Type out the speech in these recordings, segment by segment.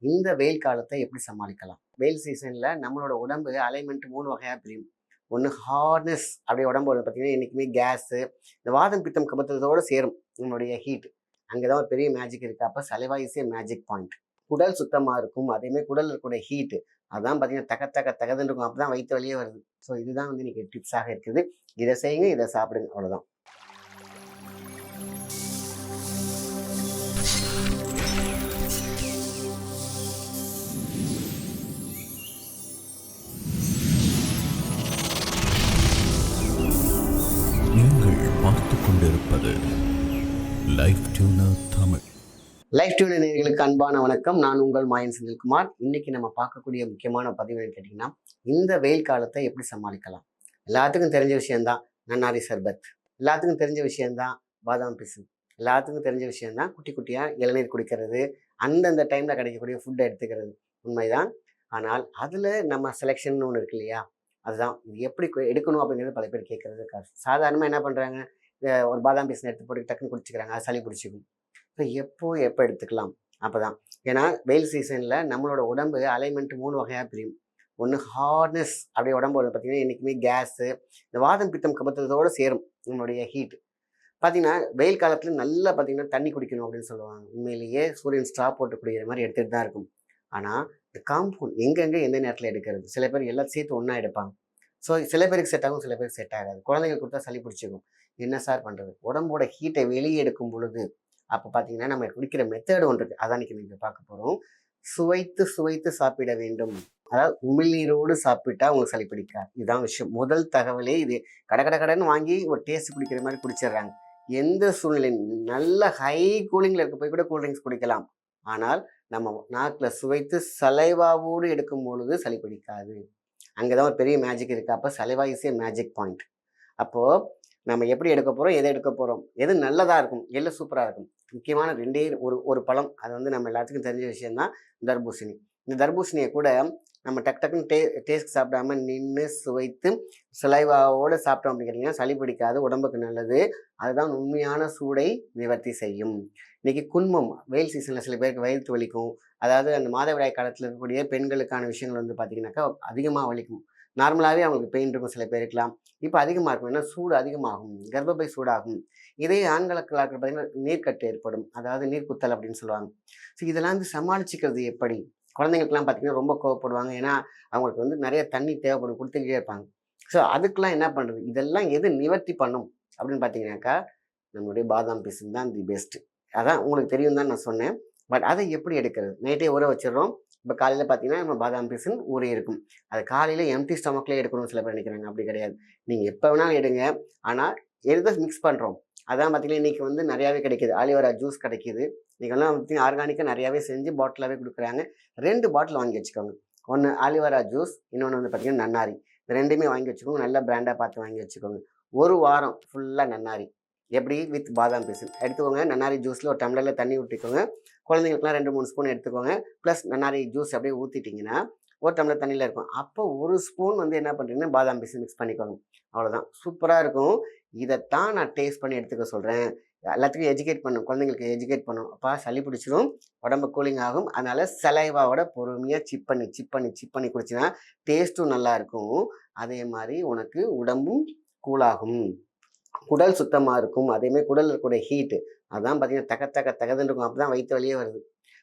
இந்த வெயில் காலத்தை எப்படி சமாளிக்கலாம்? வெயில் சீசன்ல நம்மளோட உடம்பு அலைன்மெண்ட் 3 வகையா பிரியும். ஒண்ணு ஹார்ட்னஸ் அப்படியே உடம்போட பார்த்தீங்கன்னா, என்னைக்குமே கேஸு, இந்த வாதம், பித்தம், கபத்துரத்தோட சேரும் நம்மளுடைய ஹீட். அங்க தான் ஒரு பெரிய மேஜிக் இருக்கு. அப்ப saliva is a magic point. குடல் சுத்தமா இருக்கும். அதேமாரி குடல்ல இருக்கக்கூடிய ஹீட் அதான் பார்த்தீங்கன்னா, தக தக தகதுன்னு இருக்கும். அப்பதான் வயித்து வலியே வருது. ஸோ இதுதான் வந்து இன்னைக்கு டிப்ஸாக இருக்குது. இத செய்யுங்க, இத சாப்பிடுங்க. அவ்வளோதான். நீங்கள் பார்த்துக் கொண்டிருப்பது life tuner Tamil. Life tune நேயர்களுக்கு அன்பான வணக்கம். நான் உங்கள் மாயன் செந்தில்குமார். இன்னைக்கு நம்ம பார்க்கக்கூடிய முக்கியமான பதிவு என்னன்னு கேட்டிங்கன்னா, இந்த வெயில் காலத்தை எப்படி சமாளிக்கலாம்? எல்லாத்துக்கும் தெரிஞ்ச விஷயம்தான் நன்னாரி சர்பத். எல்லாத்துக்கும் தெரிஞ்ச விஷயம்தான் பாதாம் பிசின். எல்லாத்துக்கும் தெரிஞ்ச விஷயம்தான் குட்டி குட்டியா இளநீர் குடிக்கிறது, அந்தந்த டைம்ல கிடைக்கக்கூடிய ஃபுட்டை எடுத்துக்கிறது. உண்மைதான். ஆனால் அதுல நம்ம செலெக்ஷன் ஒன்று இருக்கு இல்லையா? அதுதான் இது எப்படி எடுக்கணும் அப்படிங்கிறது பல பேர் கேட்கறது. சாதாரணமா என்ன பண்றாங்க? ஒரு பாதாம் பிசின் எடுத்து போட்டு டக்குன்னு குடிச்சுக்கிறாங்க. அது சளி பிடிச்சிக்கும். எப்போ எடுத்துக்கலாம்? அப்பதான். ஏன்னா வெயில் சீசன்ல நம்மளோட உடம்பு அலைன்மெண்ட் 3 வகையா பிரியும். ஒண்ணு ஹார்ட்னஸ் அப்படியே உடம்போட பார்த்தீங்கன்னா, என்னைக்குமே கேஸு, இந்த வாதம், பித்தம், கபத்துரத்தோட சேரும் நம்மளுடைய ஹீட். பார்த்தீங்கன்னா, வெயில் காலத்துல நல்லா பார்த்தீங்கன்னா, தண்ணி குடிக்கணும் அப்படின்னு சொல்லுவாங்க. உண்மையிலேயே சூரியன் ஸ்ட்ரா போட்டு குடிக்கிற மாரி எடுத்துட்டு தான் இருக்கும். ஆனா, இந்த காம்பவுண்ட் எங்கெங்க எந்த நேரத்துல எடுக்கிறது? சில பேர் எல்லாம் சேர்த்து ஒண்ணா எடுப்பாங்க. ஸோ சில பேருக்கு செட் ஆகும், சில பேருக்கு செட் ஆகாது. குழந்தைங்களுக்கு கொடுத்தா சளி பிடிச்சிக்கும். என்ன சார் பண்றது? உடம்போட ஹீட்டை வெளியே எடுக்கும் பொழுது அப்ப பார்த்தீங்கன்னா, நம்ம குடிக்கிற மெத்தேடு ஒன்று இருக்கு. அதான் இன்னைக்கு நீங்க பார்க்க போறோம். சுவைத்து சுவைத்து சாப்பிட வேண்டும். அதாவது உமிழ்நீரோடு சாப்பிட்டா உங்களுக்கு சளி பிடிக்காது. இதுதான் விஷயம். முதல் தகவலே இது. கட கட கடன்னு வாங்கி ஒரு டேஸ்ட் குடிக்கிற மாரி குடிச்சிடுறாங்க. எந்த சூழ்நிலை நல்ல ஹை கூலிங்ல இருக்க போய் கூட கூல் ட்ரிங்க்ஸ் குடிக்கலாம். ஆனால் நம்ம நாக்குல சுவைத்து சலைவாவோடு எடுக்கும் பொழுது சளி பிடிக்காது. அங்க தான் ஒரு பெரிய மேஜிக் இருக்கு. அப்ப saliva is a magic point. அப்போ நம்ம எப்படி எடுக்க போறோம்? எத எடுக்க போறோம்? எது நல்லதா இருக்கும்? எது சூப்பரா இருக்கும்? முக்கியமான 2டே ஒரு ஒரு பழம். அது வந்து நம்ம எல்லாத்துக்கும் தெரிஞ்ச விஷயம் தான் தர்பூசணி. இந்த தர்பூசணிய கூட நம்ம டக் டக்குன்னு டேஸ்ட் சாப்பிடாம நின்னு சுவைத்து சலைவாவோட சாப்பிட்டோம் அப்படின்னு கேட்டீங்கன்னா, சளி பிடிக்காது. உடம்புக்கு நல்லது. அதுதான் உண்மையான சூடை நிவர்த்தி செய்யும். இன்னைக்கு குன்மம் வெயில் சீசன்ல சில பேருக்கு வயிற்று வலிக்கும். அதாவது அந்த மாதவிடாய் காலத்துல இருக்கக்கூடிய பெண்களுக்கான விஷயங்கள் வந்து பார்த்தீங்கன்னாக்கா, அதிகமா வலிக்கும். நார்மலாவே அவங்களுக்கு பெயின் இருக்கும் சில பேருக்கலாம். இப்ப அதிகமா இருக்கும். ஏன்னா சூடு அதிகமாகும். கர்ப்பப்பை சூடாகும். இதே ஆண்களுக்கு பார்த்தீங்கன்னா, நீர்க்கட்டு ஏற்படும். அதாவது நீர்க்குத்தல் அப்படின்னு சொல்லுவாங்க. ஸோ இதெல்லாம் வந்து சமாளிச்சுக்கிறது எப்படி? குழந்தைங்களுக்குலாம் பார்த்தீங்கன்னா, ரொம்ப கோவப்படுவாங்க. ஏன்னா, அவங்களுக்கு வந்து நெறைய தண்ணி தேவைப்படும். குடுத்துக்கிட்டே இருப்பாங்க. ஸோ அதுக்கெல்லாம் என்ன பண்றது? இதெல்லாம் எது நிவர்த்தி பண்ணும் அப்படின்னு பார்த்தீங்கன்னாக்கா, நம்மளுடைய பாதாம் பிசின் தான் தி பெஸ்ட். அதான் உங்களுக்கு தெரியும் தான் நான் சொன்னேன். பட் அதை எப்படி எடுக்கிறது? நைட்டே ஊற வச்சுடுறோம். இப்ப காலையில பார்த்தீங்கன்னா, நம்ம பாதாம் பிசின் ஊறி இருக்கும். அது காலையில எம்ப்டி ஸ்டொமக்லயே எடுக்கணும்னு சில பேர் நினைக்கிறாங்க. அப்படி கிடையாது. நீங்க எப்ப வேணாலும் எடுங்க. ஆனா, எத மிக்ஸ் பண்றோம்? அதான் பார்த்தீங்கன்னா, இன்னைக்கு வந்து நெறையாவே கிடைக்குது. ஆலிவேரா ஜூஸ் கிடைக்குது. இன்னைக்கெல்லாம் பார்த்தீங்கன்னா, ஆர்கானிக்கா நெறையாவே செஞ்சு பாட்டிலாவே குடுக்குறாங்க. 2 பாட்டில் வாங்கி வச்சுக்கோங்க. ஒண்ணு ஆலிவேரா ஜூஸ், இன்னொன்னு வந்து பார்த்தீங்கன்னா, நன்னாரி. இந்த 2மே வாங்கி வச்சுக்கோங்க. நல்ல பிராண்டா பார்த்து வாங்கி வச்சுக்கோங்க. 1 வாரம் ஃபுல்லா நன்னாரி. எப்படி? வித் பாதாம் பிசின். எடுத்துக்கோங்க. நன்னாரி ஜூஸ்ல ஒரு டம்ளர்ல தண்ணி ஊத்திக்கோங்க. குழந்தைங்களுக்குலாம் 2, 3 ஸ்பூன் எடுத்துக்கோங்க. ப்ளஸ் நன்னாரி ஜூஸ் அப்படியே ஊத்திட்டீங்கன்னா, 1 டம்ளர் தண்ணீல இருக்கும். அப்போ 1 ஸ்பூன் வந்து என்ன பண்றீங்கன்னா, பாதாம் பிசின் மிக்ஸ் பண்ணிக்கோங்க. அவ்வளோதான். சூப்பரா இருக்கும். இதத்தான் நான் டேஸ்ட் பண்ணி எடுத்துக்க சொல்றேன். எல்லாத்துக்கும் எஜுகேட் பண்ணணும். குழந்தைங்களுக்கு எஜுகேட் பண்ணணும். அப்பா சளி பிடிச்சிரும். உடம்பு கூலிங் ஆகும். அதனால சலைவாவோட பொறுமையா சிப் பண்ணி குடிச்சினா டேஸ்ட்டும் நல்லா இருக்கும். அதே மாரி உனக்கு உடம்பும் கூலாகும். குடல் சுத்தமா இருக்கும். அதேமாரி குடல்ல இருக்கக்கூடிய ஹீட் அதான் பார்த்தீங்கன்னா, தக தக தகதுன்னு இருக்கும். அப்பதான் வயித்து வலியே வருது.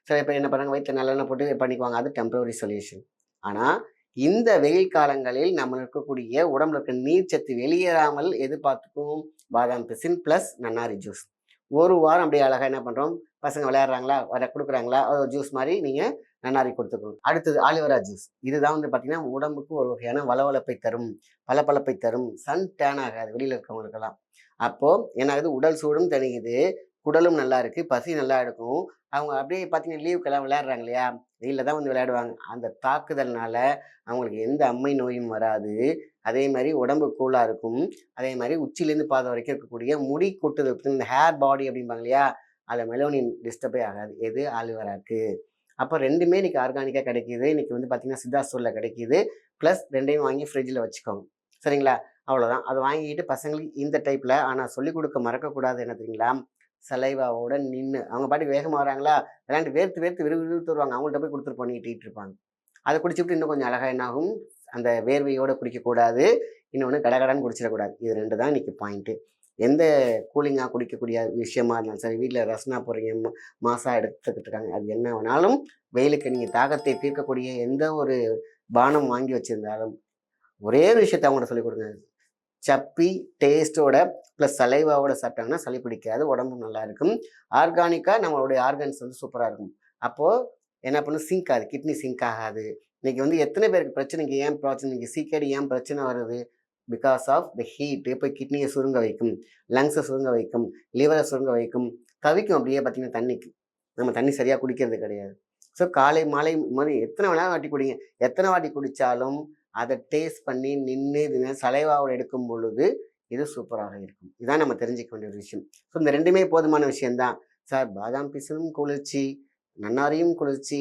சில பேர் என்ன பண்றாங்க, வயித்துல நல்லெண்ணெய் போட்டு பண்ணிக்குவாங்க. அது டெம்பரரி சொல்யூஷன். ஆனா, இந்த வெயில் காலங்களில் நம்ம இருக்கக்கூடிய உடம்புல இருக்க நீர்ச்சத்து வெளியேறாமல் எது பார்த்துக்கும்? பாதாம் பிசின் பிளஸ் நன்னாரி ஜூஸ். 1 வாரம் அப்படியே அழகா என்ன பண்றோம்? பசங்க விளையாடுறாங்களா? குடுக்குறாங்களா? ஜூஸ் மாரி நீங்க நன்னாரி குடுத்துக்கணும். அடுத்தது ஆலிவேரா ஜூஸ். இதுதான் வந்து பார்த்தீங்கன்னா, உடம்புக்கு ஒரு வகையான வளவளப்பை தரும், பளபளப்பை தரும். சன் டேன் ஆகாது வெளியில இருக்கவங்களுக்கெல்லாம். அப்போ என்ன ஆகுது? உடல் சூடும் தணியுது. குடலும் நல்லா இருக்கு. பசி நல்லா எடுக்கும். அவங்க அப்படியே பார்த்தீங்கன்னா, லீவுக்கெல்லாம் விளையாடுறாங்க இல்லையா? வெயில்ல தான் வந்து விளையாடுவாங்க. அந்த தாக்குதல்னால அவங்களுக்கு எந்த அம்மை நோயும் வராது. அதே மாரி உடம்பு கூலா இருக்கும். அதே மாரி உச்சியிலேருந்து பாதம் வரைக்கும் இருக்கக்கூடிய முடி கொட்டுதல் இந்த ஹேர் பாடி அப்படிம்பாங்க இல்லையா? அதுல மெலோனின் டிஸ்டர்பே ஆகாது. எது? ஆலிவேராக்கு. அப்ப 2மே இன்னைக்கு ஆர்கானிக்கா கிடைக்குது. இன்னைக்கு வந்து பார்த்தீங்கன்னா, சித்தா ஸ்டோர்ல கிடைக்குது. பிளஸ் 2யும் வாங்கி ஃப்ரிட்ஜ்ல வச்சுக்கோங்க. சரிங்களா? அவ்வளோதான். அத வாங்கிட்டு பசங்களுக்கு இந்த டைப்ல ஆனா சொல்லிக் குடுக்க மறக்கக்கூடாது என்ன தெரியுங்களா? சலைவாவோட நின்று அவங்க பாட்டுக்கு வேகமாக வராங்களா, விளையாண்டு வேர்த்து வேர்த்து விறுவிறுத்து வருவாங்க. அவங்கள்ட்ட போய் கொடுத்துட்டு பண்ணிட்டு இருப்பாங்க. அதை குடிச்சுட்டு இன்னும் கொஞ்சம் அழகா என்ன ஆகும், அந்த வேர்வையோட குடிக்கக்கூடாது, இன்னொன்று கடகடன்னு குடிச்சிடக்கூடாது. இது 2 தான் இன்னைக்கு பாயிண்ட்டு. எந்த கூலிங்காக குடிக்கக்கூடிய விஷயமா இருந்தாலும் சரி, வீட்டில் ரசனா போடுறீங்க, மாசா எடுத்துக்கிட்டு இருக்காங்க, அது என்ன வேணாலும் வெயிலுக்கு நீங்கள் தாகத்தை தீர்க்கக்கூடிய எந்த ஒரு பானம் வாங்கி வச்சிருந்தாலும் ஒரே ஒரு விஷயத்த அவங்கள்ட்ட சொல்லிக் கொடுங்க. சப்பி டேஸ்ட்டோட ப்ளஸ் சலைவாவோட சாப்பிட்டாங்கன்னா சளி பிடிக்காது, உடம்பும் நல்லா இருக்கும். ஆர்கானிக்காக நம்மளுடைய ஆர்கன்ஸ் வந்து சூப்பராக இருக்கும். அப்போது என்ன பண்ணும், சிங்க் ஆகுது, கிட்னி சிங்க் ஆகாது. இன்னைக்கு வந்து எத்தனை பேருக்கு பிரச்சனைக்கு ஏன் பிரச்சனை, இன்னைக்கு சீக்கடி ஏன் பிரச்சனை வருது, பிகாஸ் ஆஃப் த ஹீட். போய் கிட்னியை சுருங்க வைக்கும், லங்ஸை சுருங்க வைக்கும், லிவரை சுருங்க வைக்கும், தவிக்கும் அப்படியே பார்த்தீங்கன்னா தண்ணிக்கு. நம்ம தண்ணி சரியாக குடிக்கிறது கிடையாது. ஸோ காலை மாலை மாதிரி எத்தனை வேணாலும் வாட்டி குடிங்க. எத்தனை வாட்டி குடித்தாலும் அதை டேஸ்ட் பண்ணி நின்று இது சலைவாவோட எடுக்கும் பொழுது இது சூப்பராக இருக்கும். இதான் நம்ம தெரிஞ்சிக்க வேண்டிய ஒரு விஷயம். ஸோ இந்த 2மே போதுமான விஷயம்தான் சார். பாதாம் பிசினும் குளிர்ச்சி, நன்னாரியும் குளிர்ச்சி,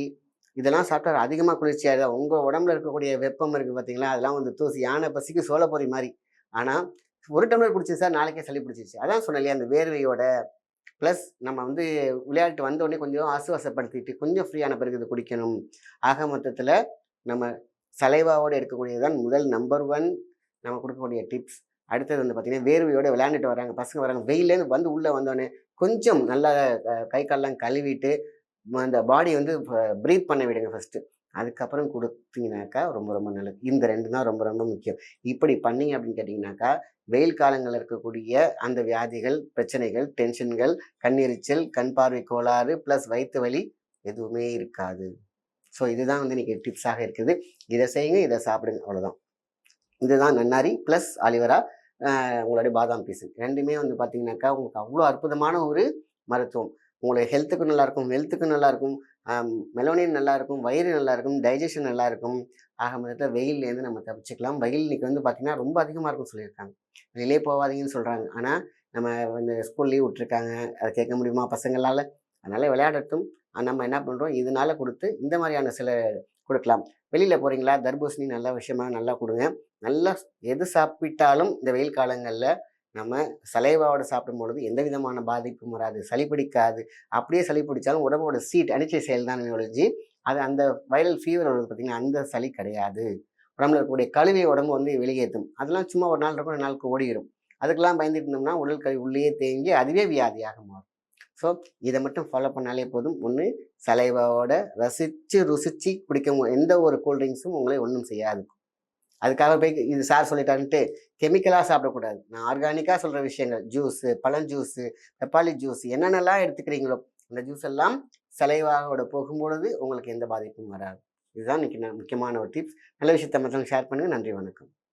இதெல்லாம் சாப்பிட்டா அதிகமாக குளிர்ச்சியாக தான். உங்கள் உடம்புல இருக்கக்கூடிய வெப்பம் இருக்குது பார்த்தீங்களா, அதெல்லாம் வந்து தூசி யானை பசிக்கு சோளப்பொறி மாதிரி. ஆனால் 1 டம்ளர் குடிச்சு சார் நாளைக்கே சளி பிடிச்சிச்சு. அதான் சொன்னேன் இல்லையா, அந்த வேர்வையோட ப்ளஸ் நம்ம வந்து விளையாட்டு வந்த உடனே கொஞ்சம் ஆசுவாசப்படுத்திட்டு கொஞ்சம் ஃப்ரீயான பிறகு இது குடிக்கணும். ஆக மொத்தத்தில் நம்ம சலைவாவோடு எடுக்கக்கூடியது தான் முதல் நம்பர் 1 நம்ம கொடுக்கக்கூடிய டிப்ஸ். அடுத்தது வந்து பார்த்திங்கன்னா, வேர்வையோடு விளையாண்டுட்டு வராங்க பசங்க, வராங்க வெயிலேருந்து வந்து உள்ளே வந்தோடனே கொஞ்சம் நல்லா கை காலெலாம் கழுவிட்டு அந்த பாடி வந்து ப்ரீத் பண்ண விடுங்க ஃபஸ்ட்டு. அதுக்கப்புறம் கொடுத்தீங்கனாக்கா ரொம்ப ரொம்ப நல்லது. இந்த 2 தான் ரொம்ப ரொம்ப முக்கியம். இப்படி பண்ணீங்க அப்படின்னு கேட்டிங்கனாக்கா, வெயில் காலங்களில் இருக்கக்கூடிய அந்த வியாதிகள், பிரச்சனைகள், டென்ஷன்கள், கண்ணெரிச்சல், கண் பார்வை கோளாறு ப்ளஸ் வயிற்று வலி எதுவுமே இருக்காது. ஸோ இதுதான் வந்து இன்றைக்கி டிப்ஸாக இருக்குது. இதை செய்யுங்க, இதை சாப்பிடுங்க, அவ்வளோதான். இதுதான் நன்னாரி ப்ளஸ் ஆலிவரா, உங்களுடைய பாதாம் பீசன் 2மே வந்து பார்த்தீங்கன்னாக்கா உங்களுக்கு அவ்வளோ அற்புதமான ஒரு மருத்துவம். உங்களுடைய ஹெல்த்துக்கும் நல்லாயிருக்கும், வெல்த்துக்கும் நல்லாயிருக்கும், மெலோனின் நல்லாயிருக்கும், வயிறு நல்லாயிருக்கும், டைஜஷன் நல்லாயிருக்கும். ஆக மொத்தத்தில் வெயிலேருந்து நம்ம தப்பிச்சுக்கலாம். வெயில் இன்றைக்கி வந்து பார்த்திங்கன்னா ரொம்ப அதிகமாக இருக்கும்னு சொல்லியிருக்காங்க. வெளியே போகாதீங்கன்னு சொல்கிறாங்க. ஆனால் நம்ம இந்த ஸ்கூல் லீவ் விட்டுருக்காங்க, அதை கேட்க முடியுமா பசங்களால்? அதனால் விளையாடட்டும். நம்ம என்ன பண்ணுறோம், இதனால கொடுத்து இந்த மாதிரியான சில கொடுக்கலாம். வெளியில் போகிறீங்களா, தர்பூசணி நல்ல விஷயமா நல்லா கொடுங்க. நல்லா எது சாப்பிட்டாலும் இந்த வெயில் காலங்களில் நம்ம சலைவாவோட சாப்பிடும்பொழுது எந்த விதமான பாதிப்பும் வராது, சளி பிடிக்காது. அப்படியே சளி பிடிச்சாலும் உடம்போட சீட் அனிச்சை செயல் தான் ஒழிஞ்சு அது அந்த வைரல் ஃபீவர் வருது பார்த்திங்கன்னா, அந்த சளி கிடையாது. உடம்புல இருக்கக்கூடிய கழிவை உடம்பு வந்து வெளியேற்றும். அதெல்லாம் சும்மா ஒரு நாள் இருக்கும், 2 நாளுக்கு ஓடிடும். அதுக்கெல்லாம் பயந்துட்டு இருந்தோம்னா உடல் கழிவு உள்ளேயே தேங்கி அதுவே வியாதியாக மாறும். ஸோ இதை மட்டும் ஃபாலோ பண்ணாலே போதும். ஒன்று சலைவாவோட ரசித்து ருசித்து குடிக்கும் எந்த ஒரு கூல்ட்ரிங்க்ஸும் உங்களை ஒன்றும் செய்யாது. அதுக்காக போய் இது சார் சொல்லிட்டான்ட்டு கெமிக்கலாக சாப்பிடக்கூடாது. நான் ஆர்கானிக்காக சொல்கிற விஷயங்கள், ஜூஸு, பழஞ்சூஸு, பப்பாளி ஜூஸ், என்னென்னலாம் எடுத்துக்கிறீங்களோ அந்த ஜூஸ் எல்லாம் சலைவாவோட போகும்பொழுது உங்களுக்கு எந்த பாதிப்பும் வராது. இதுதான் இன்றைக்கி முக்கியமான ஒரு டிப்ஸ். நல்ல விஷயத்தை மற்றவங்க ஷேர் பண்ணுங்கள். நன்றி, வணக்கம்.